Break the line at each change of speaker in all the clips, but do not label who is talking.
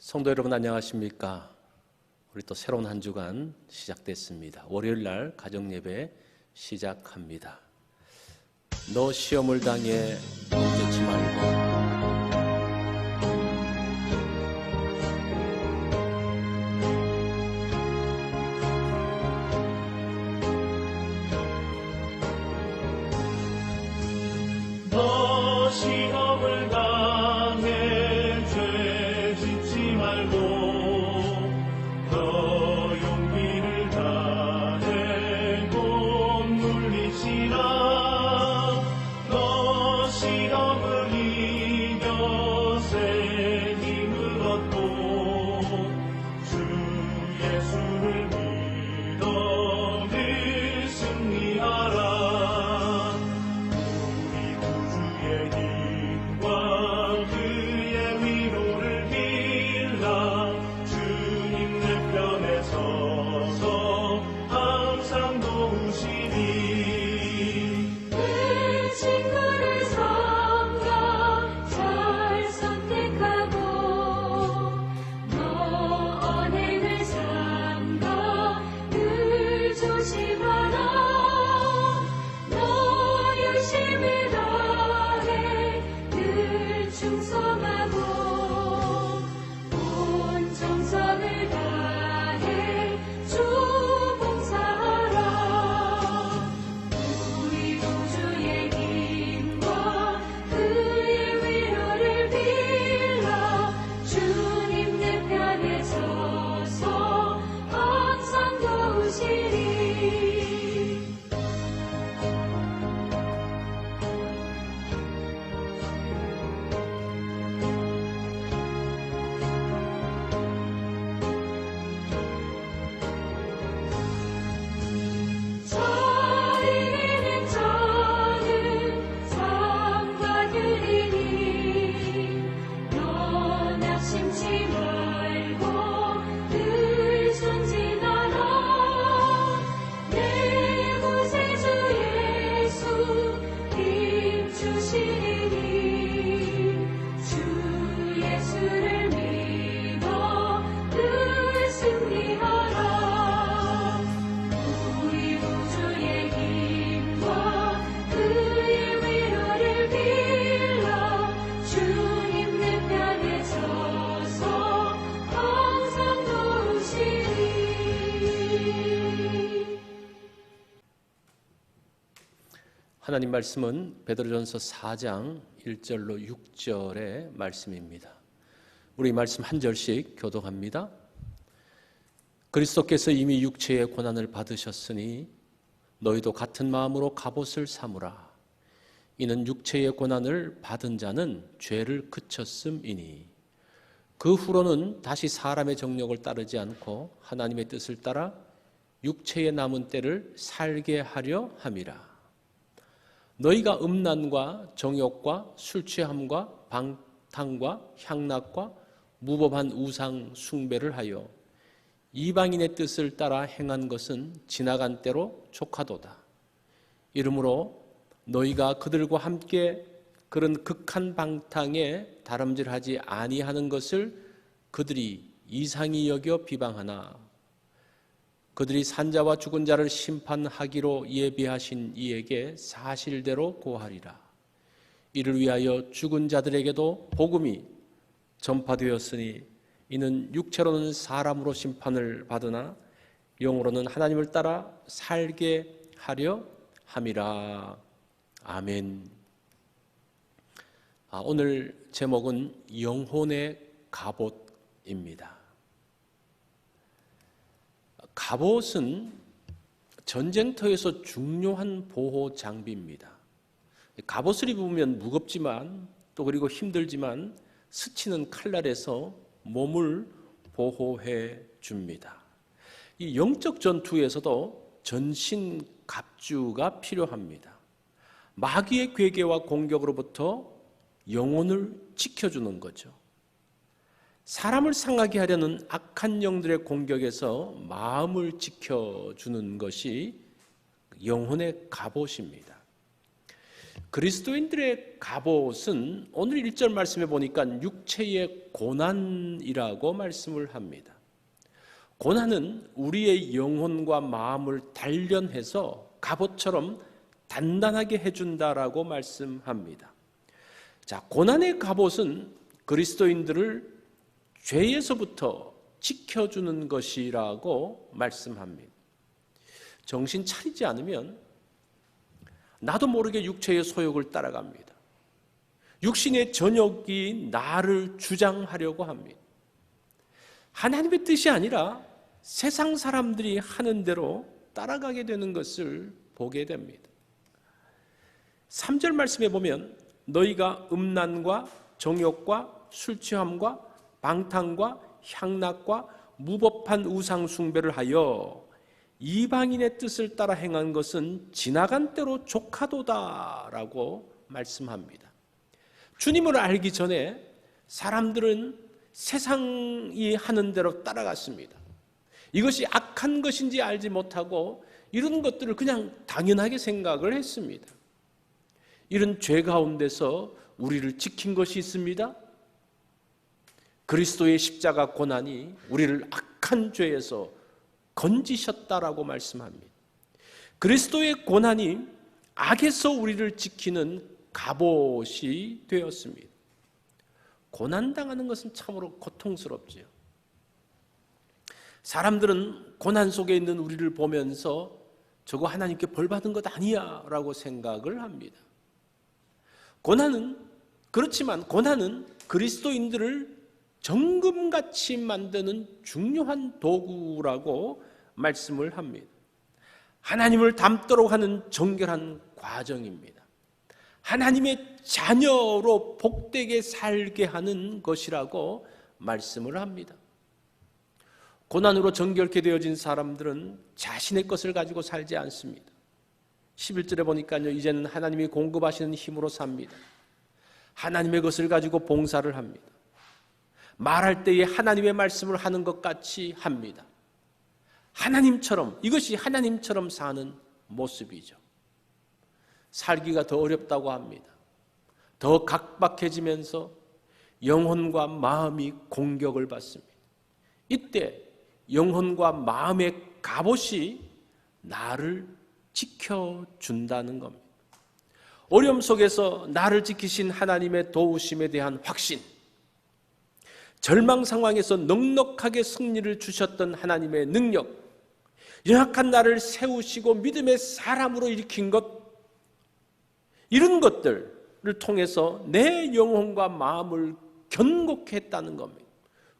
성도 여러분 안녕하십니까? 우리 또 새로운 한 주간 시작됐습니다. 월요일 날 가정예배 시작합니다. 너 시험을 당해 멈추지 말고
너 시험을 당해 죄 짓지 말고 너 용기를 다해 곧 물리치라. 너 시험을 이겨 새 힘을 얻고 주 예수를 믿어 늘 승리하라.
하나님 말씀은 베드로전서 4장 1절로 6절의 말씀입니다. 우리 말씀 한 절씩 교독합니다. 그리스도께서 이미 육체의 고난을 받으셨으니 너희도 같은 마음으로 갑옷을 삼으라. 이는 육체의 고난을 받은 자는 죄를 그쳤음이니 그 후로는 다시 사람의 정욕을 따르지 않고 하나님의 뜻을 따라 육체의 남은 때를 살게 하려 함이라. 너희가 음란과 정욕과 술취함과 방탕과 향락과 무법한 우상 숭배를 하여 이방인의 뜻을 따라 행한 것은 지나간 때로 족하도다. 이러므로 너희가 그들과 함께 그런 극한 방탕에 다름질하지 아니하는 것을 그들이 이상히 여겨 비방하나 그들이 산자와 죽은 자를 심판하기로 예비하신 이에게 사실대로 고하리라. 이를 위하여 죽은 자들에게도 복음이 전파되었으니 이는 육체로는 사람으로 심판을 받으나 영으로는 하나님을 따라 살게 하려 함이라. 아멘. 오늘 제목은 영혼의 갑옷입니다. 갑옷은 전쟁터에서 중요한 보호 장비입니다. 갑옷을 입으면 무겁지만 또 그리고 힘들지만 스치는 칼날에서 몸을 보호해 줍니다. 이 영적 전투에서도 전신 갑주가 필요합니다. 마귀의 괴계와 공격으로부터 영혼을 지켜주는 거죠. 사람을 상하게 하려는 악한 영들의 공격에서 마음을 지켜주는 것이 영혼의 갑옷입니다. 그리스도인들의 갑옷은 오늘 1절 말씀에 보니까 육체의 고난이라고 말씀을 합니다. 고난은 우리의 영혼과 마음을 단련해서 갑옷처럼 단단하게 해준다라고 말씀합니다. 자, 고난의 갑옷은 그리스도인들을 죄에서부터 지켜주는 것이라고 말씀합니다. 정신 차리지 않으면 나도 모르게 육체의 소욕을 따라갑니다. 육신의 전욕이 나를 주장하려고 합니다. 하나님의 뜻이 아니라 세상 사람들이 하는 대로 따라가게 되는 것을 보게 됩니다. 3절 말씀에 보면 너희가 음란과 정욕과 술취함과 방탕과 향락과 무법한 우상 숭배를 하여 이방인의 뜻을 따라 행한 것은 지나간 때로 족하도다라고 말씀합니다. 주님을 알기 전에 사람들은 세상이 하는 대로 따라갔습니다. 이것이 악한 것인지 알지 못하고 이런 것들을 그냥 당연하게 생각을 했습니다. 이런 죄 가운데서 우리를 지킨 것이 있습니다. 그리스도의 십자가 고난이 우리를 악한 죄에서 건지셨다라고 말씀합니다. 그리스도의 고난이 악에서 우리를 지키는 갑옷이 되었습니다. 고난당하는 것은 참으로 고통스럽지요. 사람들은 고난 속에 있는 우리를 보면서 저거 하나님께 벌 받은 것 아니야 라고 생각을 합니다. 그렇지만 고난은 그리스도인들을 정금같이 만드는 중요한 도구라고 말씀을 합니다. 하나님을 닮도록 하는 정결한 과정입니다. 하나님의 자녀로 복되게 살게 하는 것이라고 말씀을 합니다. 고난으로 정결케 되어진 사람들은 자신의 것을 가지고 살지 않습니다. 11절에 보니까요, 이제는 하나님이 공급하시는 힘으로 삽니다. 하나님의 것을 가지고 봉사를 합니다. 말할 때에 하나님의 말씀을 하는 것 같이 합니다. 하나님처럼, 이것이 하나님처럼 사는 모습이죠. 살기가 더 어렵다고 합니다. 더 각박해지면서 영혼과 마음이 공격을 받습니다. 이때 영혼과 마음의 갑옷이 나를 지켜준다는 겁니다. 어려움 속에서 나를 지키신 하나님의 도우심에 대한 확신, 절망 상황에서 넉넉하게 승리를 주셨던 하나님의 능력, 연약한 나를 세우시고 믿음의 사람으로 일으킨 것, 이런 것들을 통해서 내 영혼과 마음을 견고케 했다는 겁니다.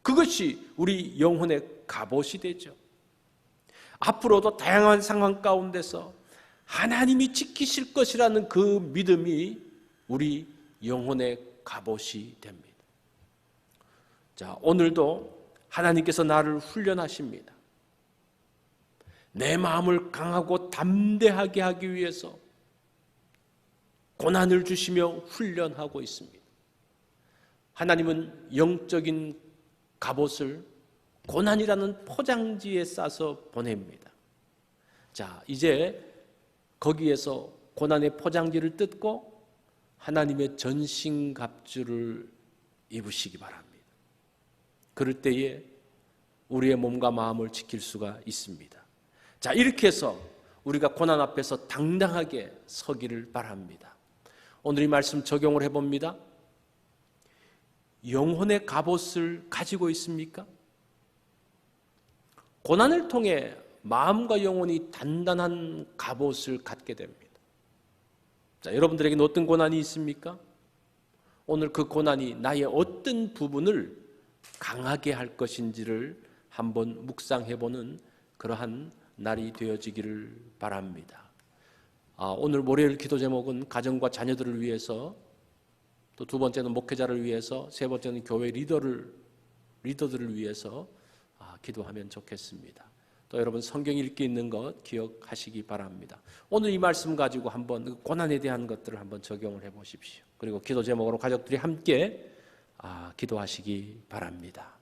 그것이 우리 영혼의 갑옷이 되죠. 앞으로도 다양한 상황 가운데서 하나님이 지키실 것이라는 그 믿음이 우리 영혼의 갑옷이 됩니다. 자, 오늘도 하나님께서 나를 훈련하십니다. 내 마음을 강하고 담대하게 하기 위해서 고난을 주시며 훈련하고 있습니다. 하나님은 영적인 갑옷을 고난이라는 포장지에 싸서 보냅니다. 자, 이제 거기에서 고난의 포장지를 뜯고 하나님의 전신갑주를 입으시기 바랍니다. 그럴 때에 우리의 몸과 마음을 지킬 수가 있습니다. 자, 이렇게 해서 우리가 고난 앞에서 당당하게 서기를 바랍니다. 오늘 이 말씀 적용을 해봅니다. 영혼의 갑옷을 가지고 있습니까? 고난을 통해 마음과 영혼이 단단한 갑옷을 갖게 됩니다. 자, 여러분들에게는 어떤 고난이 있습니까? 오늘 그 고난이 나의 어떤 부분을 강하게 할 것인지를 한번 묵상해보는 그러한 날이 되어지기를 바랍니다. 오늘 월요일 기도 제목은 가정과 자녀들을 위해서, 또 두 번째는 목회자를 위해서, 세 번째는 교회 리더들을 위해서 기도하면 좋겠습니다. 또 여러분 성경 읽기 있는 것 기억하시기 바랍니다. 오늘 이 말씀 가지고 한번 고난에 대한 것들을 한번 적용을 해보십시오. 그리고 기도 제목으로 가족들이 함께 기도하시기 바랍니다.